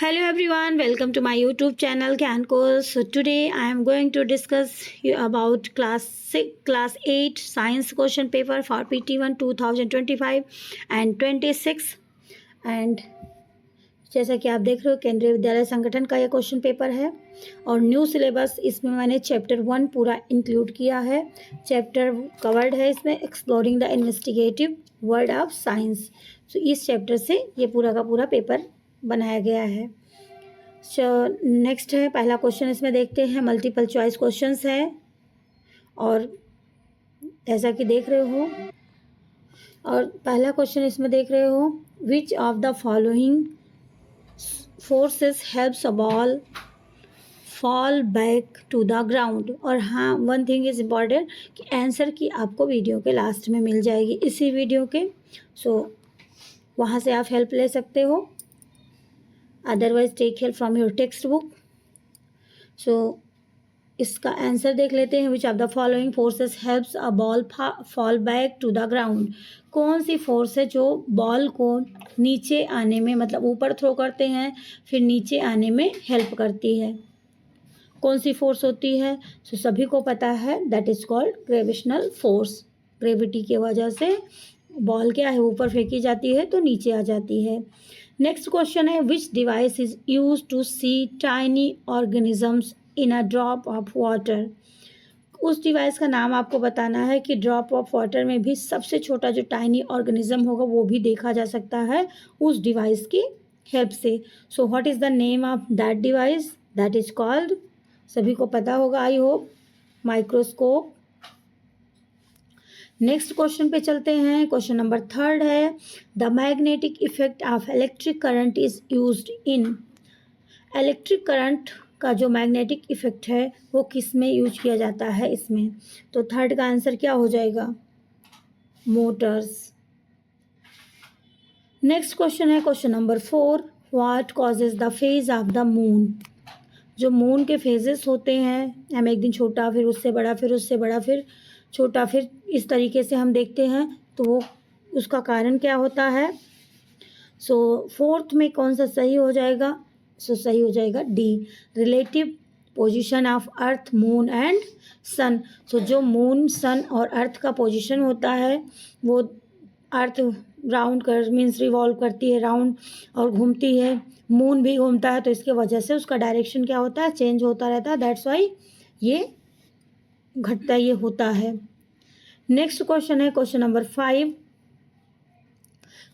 Hello everyone, welcome to my YouTube channel Can Course. So today I am going to discuss you about class 8 science question paper for PT1 2025 and 26 and जैसा कि आप देख रहे हो केंद्रीय विद्यालय संगठन का यह क्वेश्चन पेपर है और न्यू सिलेबस इसमें मैंने चैप्टर 1 पूरा इंक्लूड किया है। चैप्टर कवर्ड है इसमें exploring the investigative world of science. तो इस चैप्टर से ये पूरा का पूरा पेपर बनाया गया है। नेक्स्ट है पहला क्वेश्चन, इसमें देखते हैं मल्टीपल चॉइस क्वेश्चंस है और जैसा कि देख रहे हो और पहला क्वेश्चन इसमें देख रहे हो, which of the following forces helps a ball fall back to the ground. और हाँ, वन थिंग इज़ इम्पॉर्टेंट कि आंसर की आपको वीडियो के लास्ट में मिल जाएगी इसी वीडियो के। वहाँ से आप हेल्प ले सकते हो, otherwise take help from your text book. इसका आंसर देख लेते हैं, which of the following forces helps a ball fall back to the ground. कौन सी फोर्स है जो बॉल को नीचे आने में, मतलब ऊपर थ्रो करते हैं फिर नीचे आने में हेल्प करती है? कौन सी फोर्स होती है? सभी को पता है, that is called gravitational force. Gravity की वजह से बॉल क्या है, ऊपर फेंकी जाती है तो नीचे आ जाती है। नेक्स्ट क्वेश्चन है, which device is use to see tiny organisms in a drop of water. उस डिवाइस का नाम आपको बताना है कि ड्रॉप ऑफ वाटर में भी सबसे छोटा जो टाइनी ऑर्गेनिज्म होगा वो भी देखा जा सकता है उस डिवाइस की हेल्प से। So what is the name of that device? That is called, सभी को पता होगा I hope, microscope. Next question पे चलते हैं। क्वेश्चन नंबर 3 है, the magnetic effect of electric current is used in. Electric current का जो मैग्नेटिक इफेक्ट है वो किस में यूज किया जाता है इसमें? तो थर्ड का आंसर क्या हो जाएगा? मोटर्स। नेक्स्ट क्वेश्चन है question number 4, what causes the phase of the moon. जो मून के फेजेस होते हैं, हम एक दिन छोटा, फिर उससे बड़ा, फिर उससे बड़ा, फिर छोटा, फिर इस तरीके से हम देखते हैं, तो वो उसका कारण क्या होता है? फोर्थ में कौन सा सही हो जाएगा? सही हो जाएगा D, relative position of earth, moon and sun. जो मून, सन और अर्थ का पोजीशन होता है, वो अर्थ राउंड कर मीन्स रिवॉल्व करती है राउंड और घूमती है, मून भी घूमता है, तो इसके वजह से उसका डायरेक्शन क्या होता है, चेंज होता रहता है। दैट्स वाई ये घटता, ये होता है। नेक्स्ट क्वेश्चन है question number 5,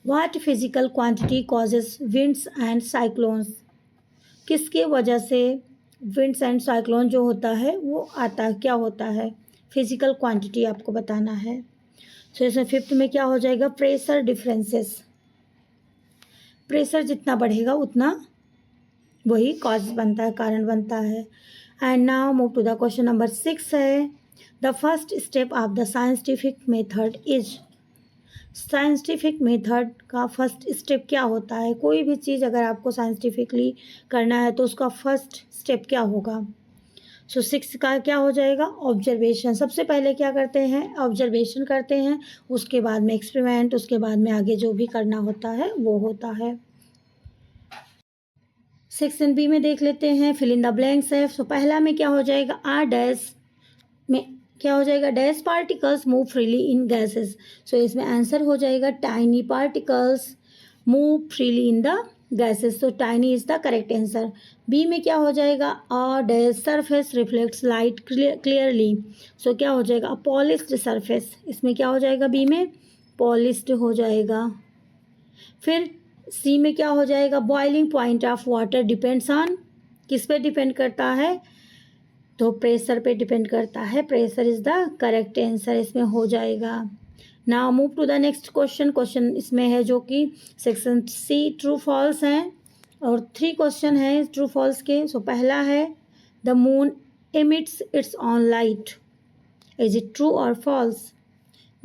what physical quantity causes winds and cyclones. किसके वजह से विंड्स एंड साइक्लोन जो होता है वो आता है, क्या होता है? फिजिकल क्वांटिटी आपको बताना है। इसमें 5th में क्या हो जाएगा? Pressure differences. प्रेशर जितना बढ़ेगा उतना वही कॉज बनता है, कारण बनता है। And now move to the question number 6 है, the first step of the scientific method is. Scientific method का फर्स्ट स्टेप क्या होता है? कोई भी चीज़ अगर आपको साइंटिफिकली करना है तो उसका फर्स्ट स्टेप क्या होगा? 6 का क्या हो जाएगा? ऑब्जर्वेशन। सबसे पहले क्या करते हैं? ऑब्जर्वेशन करते हैं, उसके बाद में एक्सपेरिमेंट, उसके बाद में आगे जो भी करना होता है वो होता है। सेक्शन बी में देख लेते हैं, फिल इन द ब्लैंक्स है। पहला में क्या हो जाएगा? आर डैश में क्या हो जाएगा? Dash particles move freely in gases. इसमें आंसर हो जाएगा tiny particles move freely in the gases. Tiny is the correct answer. B में क्या हो जाएगा? A dash surface reflects light clearly. क्या हो जाएगा? A polished surface. इसमें क्या हो जाएगा? बी में पॉलिश्ड हो जाएगा। फिर सी में क्या हो जाएगा? Boiling point of water depends on, किस पे डिपेंड करता है? तो प्रेशर पे डिपेंड करता है। Pressure is the correct answer इसमें हो जाएगा। Now move to the next question. Question इसमें है जो कि सेक्शन सी ट्रू फॉल्स हैं और 3 क्वेश्चन है ट्रू फॉल्स के। पहला है, the moon emits its own light, is it true और false?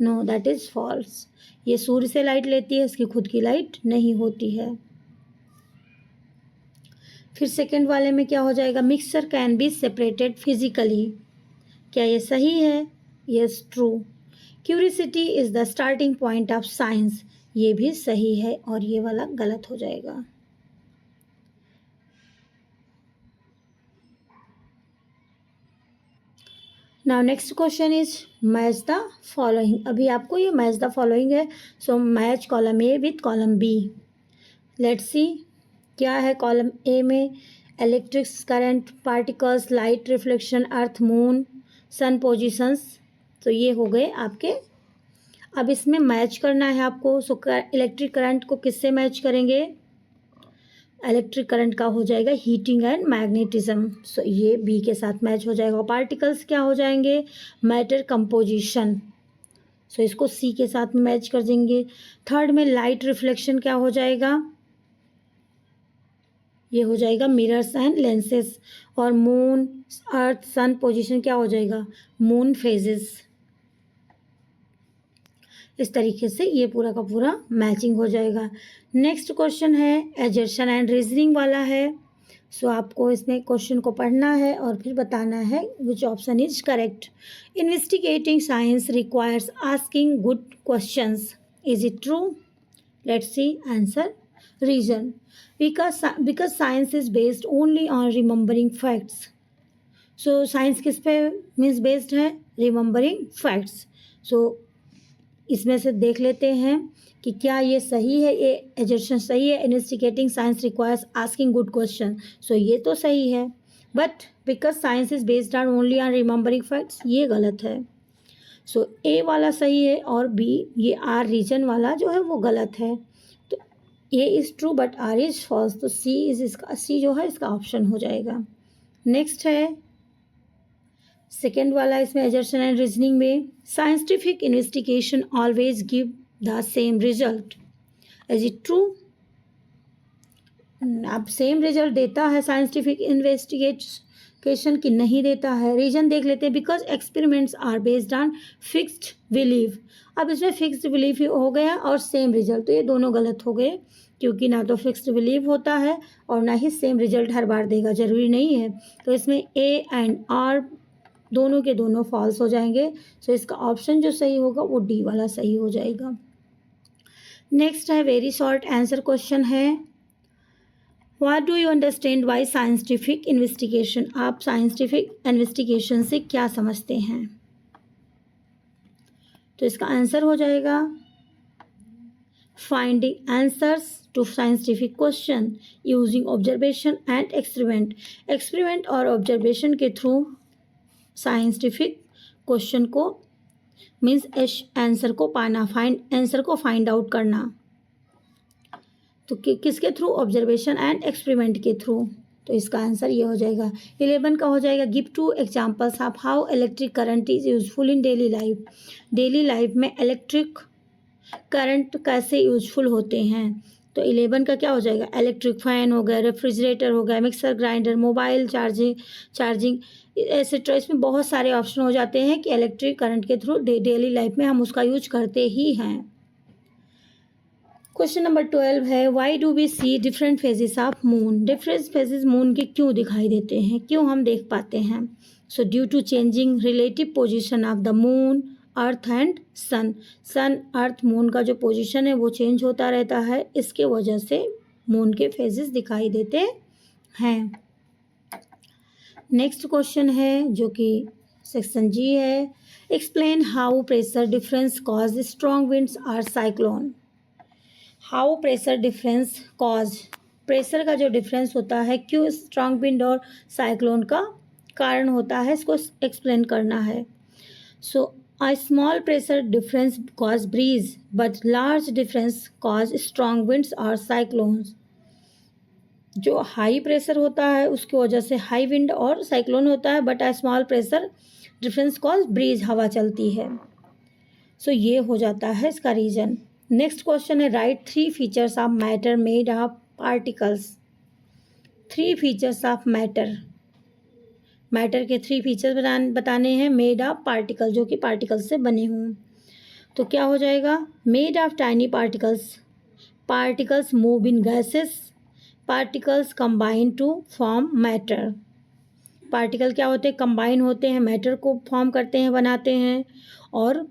No, that is false. ये सूर्य से लाइट लेती है, इसकी खुद की लाइट नहीं होती है। फिर सेकेंड वाले में क्या हो जाएगा? Mixture can be separated physically, क्या ये सही है? Yes, true. Curiosity is the starting point of science, ये भी सही है और ये वाला गलत हो जाएगा। Now next question is match the following. अभी आपको ये मैच द फॉलोइंग है, so match column A with column B. Let's see क्या है कॉलम ए में। Electric current, particles, light reflection, earth, moon, sun positions. तो ये हो गए आपके। अब इसमें मैच करना है आपको। सो इलेक्ट्रिक करंट को किससे मैच करेंगे? इलेक्ट्रिक करंट का हो जाएगा हीटिंग एंड मैग्नेटिज्म। सो ये बी के साथ मैच हो जाएगा। पार्टिकल्स क्या हो जाएंगे? Matter composition. सो इसको सी के साथ में मैच कर देंगे। थर्ड में लाइट रिफ्लेक्शन क्या हो जाएगा? ये हो जाएगा मिरर्स एंड लेंसेस। और मून, अर्थ, सन पोजीशन क्या हो जाएगा? Moon phases. इस तरीके से ये पूरा का पूरा मैचिंग हो जाएगा। नेक्स्ट क्वेश्चन है एजर्शन एंड रीजनिंग वाला है। सो आपको इसमें क्वेश्चन को पढ़ना है और फिर बताना है which option is correct. Investigating science requires asking good questions, is it true? Let's see answer. Reason, because science is based only on remembering facts. So science किस पे मीन्स बेस्ड है? Remembering facts. सो इसमें से देख लेते हैं कि क्या ये सही है, ये एजर्शन सही है। Investigating science requires asking good question, so ये तो सही है। But because science is based on only on remembering facts, ये गलत है। सो ए वाला सही है और बी ये आर रीजन वाला जो है वो गलत है। तो A is true but R is false. तो सी इज इसका, सी जो है इसका ऑप्शन हो जाएगा। नेक्स्ट है सेकेंड वाला इसमें एजर्शन एंड रीजनिंग में। Scientific investigation always give the same result, is it true? अब सेम रिजल्ट देता है साइंटिफिक इन्वेस्टिगेशन की नहीं देता है? रीजन देख लेते हैं। Because experiments are based on fixed belief. अब इसमें फिक्स्ड बिलीफ हो गया और सेम रिजल्ट, तो ये दोनों गलत हो गए, क्योंकि ना तो फिक्स्ड बिलीव होता है और ना ही सेम रिजल्ट हर बार देगा, ज़रूरी नहीं है। तो इसमें ए एंड आर दोनों के दोनों फॉल्स हो जाएंगे। सो इसका ऑप्शन जो सही होगा वो डी वाला सही हो जाएगा। नेक्स्ट है वेरी शॉर्ट आंसर क्वेश्चन है। What do you understand by scientific investigation? आप साइंटिफिक इन्वेस्टिगेशन से क्या समझते हैं? तो इसका आंसर हो जाएगा finding answers to scientific question using observation and experiment. Experiment और ऑब्जर्वेशन के थ्रू साइंटिफिक क्वेश्चन को मीन्स आंसर को पाना, आंसर को फाइंड आउट करना। तो किसके थ्रू? ऑब्जर्वेशन एंड एक्सपेरिमेंट के थ्रू। तो इसका आंसर ये हो जाएगा। 11 का हो जाएगा give 2 examples of how electric current is useful in daily life. Daily life में इलेक्ट्रिक करंट कैसे यूजफुल होते हैं? तो 11 का क्या हो जाएगा? इलेक्ट्रिक फैन हो गया, रेफ्रिजरेटर हो गया, mixer grinder, mobile charging etcetera. इसमें बहुत सारे ऑप्शन हो जाते हैं कि इलेक्ट्रिक करंट के थ्रू डेली लाइफ में हम उसका यूज करते ही हैं। क्वेश्चन नंबर 12 है why do we see different phases of moon? Different phases moon के क्यों दिखाई देते हैं, क्यों हम देख पाते हैं? So due to changing relative position of the moon, earth and sun. Sun, earth, moon का जो पोजीशन है वो चेंज होता रहता है, इसके वजह से मून के फेजेस दिखाई देते हैं। नेक्स्ट क्वेश्चन है जो कि सेक्शन जी है। Explain how pressure difference cause strong winds और cyclone. How pressure difference cause, pressure का जो डिफरेंस होता है क्यों स्ट्रॉन्ग विंड और साइक्लोन का कारण होता है, इसको एक्सप्लेन करना है। सो a small pressure difference cause breeze but large difference cause strong winds or cyclones। जो हाई प्रेशर होता है उसकी वजह से हाई विंड और साइक्लोन होता है, but small pressure difference cause breeze, हवा चलती है। सो ये हो जाता है इसका रीजन। नेक्स्ट क्वेश्चन है write 3 features of matter made of particles. 3 features of matter, matter के 3 फीचर्स बताने हैं मेड ऑफ पार्टिकल, जो कि पार्टिकल से बने हों। तो क्या हो जाएगा? Made of tiny particles, particles move in gases, particles combine to form matter. Particle क्या होते हैं? कंबाइन होते हैं, मैटर को फॉर्म करते हैं, बनाते हैं, और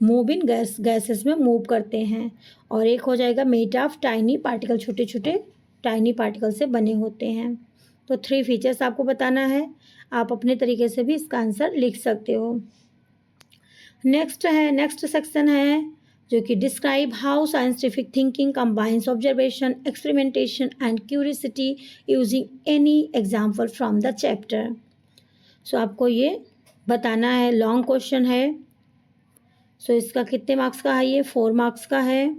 मूव इन गैसेस में मूव करते हैं। और एक हो जाएगा मेड ऑफ टाइनी पार्टिकल, छोटे छोटे टाइनी पार्टिकल से बने होते हैं। तो 3 फीचर्स आपको बताना है। आप अपने तरीके से भी इसका आंसर लिख सकते हो। नेक्स्ट सेक्शन है जो कि describe how scientific thinking combines observation, experimentation and curiosity using any example from the chapter. So आपको ये बताना है, लॉन्ग क्वेश्चन है। सो इसका कितने मार्क्स का है? ये 4 मार्क्स का है।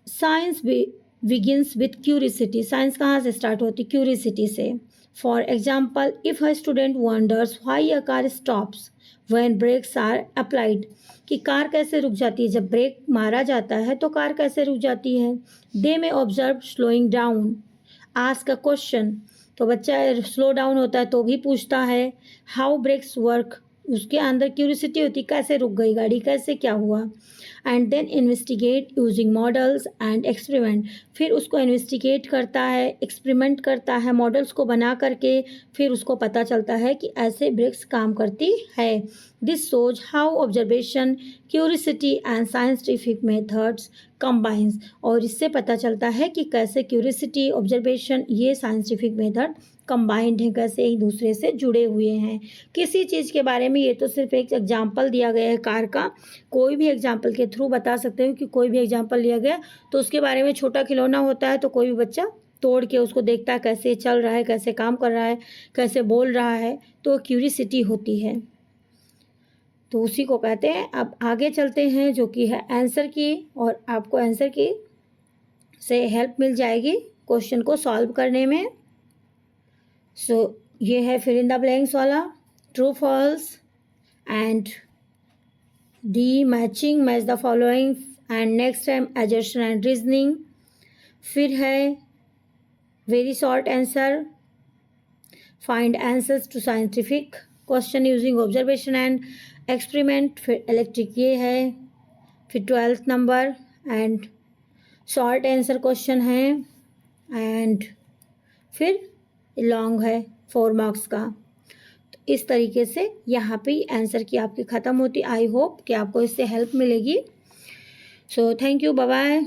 Science begins with curiosity. Science कहाँ से स्टार्ट होती? क्यूरियोसिटी से। For example, if a student wonders why a car stops when brakes are applied, कि कार कैसे रुक जाती है जब ब्रेक मारा जाता है, तो कार कैसे रुक जाती है। दे में observe slowing down, ask a question, तो बच्चा स्लो डाउन होता है तो भी पूछता है। हाउ ब्रेक्स वर्क, उसके अंदर क्यूरियोसिटी होती, कैसे रुक गई गाड़ी, कैसे क्या हुआ। And then investigate using models and experiment, फिर उसको इन्वेस्टिगेट करता है, एक्सपेरिमेंट करता है, मॉडल्स को बना करके फिर उसको पता चलता है कि ऐसे ब्रेक्स काम करती है। This shows how observation, curiosity and scientific methods combines, और इससे पता चलता है कि कैसे क्यूरियोसिटी, ऑब्जर्वेशन, ये साइंटिफिक मेथड कंबाइंड हैं, कैसे एक दूसरे से जुड़े हुए हैं किसी चीज़ के बारे में। ये तो सिर्फ एक एग्जाम्पल दिया गया है कार का, कोई भी एग्जाम्पल के थ्रू बता सकते हो कि कोई भी एग्जाम्पल लिया गया तो उसके बारे में छोटा खिलौना होता है तो कोई भी बच्चा तोड़ के उसको देखता है कैसे चल रहा है, कैसे काम कर रहा है, कैसे बोल रहा है, तो क्यूरियोसिटी होती है। तो उसी को कहते हैं। अब आगे चलते हैं जो कि है आंसर की, और आपको आंसर की से हेल्प मिल जाएगी क्वेश्चन को सॉल्व करने में। सो ये है फिल इन द ब्लैंक्स वाला, true false and D matching, match the following and next time assertion and reasoning. फिर है very short answer, find answers to scientific question using observation and experiment. फिर electric ये है, फिर 12th number and short answer question है, and फिर long है 4 marks का। तो इस तरीके से यहाँ पे आंसर की आपकी ख़त्म होती। आई होप कि आपको इससे हेल्प मिलेगी। So thank you, bye bye.